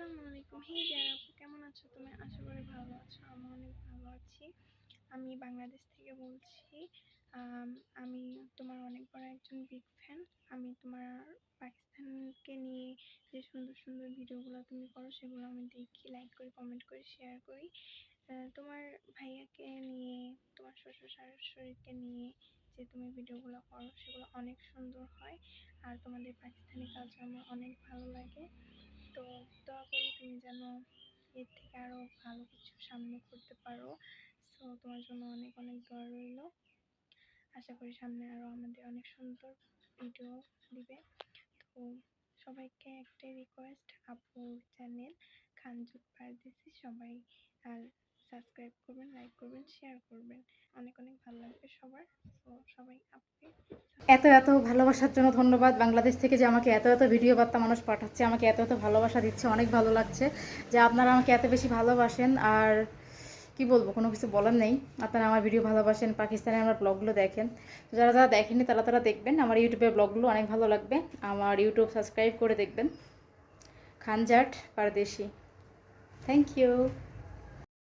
আসসালামু আলাইকুম। হে যারা আপু, কেমন আছো তুমি? আশা করি ভালো আছো। আমি অনেক ভালো আছি। আমি বাংলাদেশ থেকে বলছি। আম, আমি তোমার অনেক বড় একজন বিগ ফ্যান। আমি তোমার পাকিস্তানকে নিয়ে যে সুন্দর সুন্দর ভিডিওগুলো তুমি করো সেগুলো আমি দেখি, লাইক করি, কমেন্ট করি, শেয়ার করি। তোমার ভাইয়াকে নিয়ে, তোমার শ্বশুর শাশুড়িকে নিয়ে যে তুমি ভিডিওগুলো করো সেগুলো অনেক সুন্দর হয়। আর তোমাদের পাকিস্তানি কালচার আমার অনেক ভালো লাগে। তো দোয়া করি তুমি যেন এর থেকে আরো ভালো কিছু সামনে করতে পারো। সো তোমার জন্য অনেক অনেক দোয়া রইল। আশা করি সামনে আরো আমাদের অনেক সুন্দর ভিডিও দিবে। তো সবাইকে একটা রিকোয়েস্ট, আপুর চ্যানেল খানজুত পারদেসি সবাই আর সাবস্ক্রাইব করবেন, লাইক করবেন, শেয়ার করবেন। অনেক অনেক ভালো লাগবে সবার। তো সবাই আপুকে এত এত ভালোবাসার জন্য ধন্যবাদ। বাংলাদেশ থেকে যে আমাকে এত এত ভিডিও বার্তা মানুষ পাঠাচ্ছে, আমাকে এত এত ভালোবাসা দিচ্ছে, অনেক ভালো লাগছে যে আপনারা আমাকে এত বেশি ভালোবাসেন। আর কি বলবো, কোনো কিছু বলার নেই। আপনারা আমার ভিডিও ভালোবাসেন, পাকিস্তানে আমার ব্লগগুলো দেখেন। তো যারা যারা দেখেননি তারা তারা দেখবেন, আমার ইউটিউবের ব্লগগুলো অনেক ভালো লাগবে। আমার ইউটিউব সাবস্ক্রাইব করে দেখবেন, খানজাট পারদেশি। Thank you.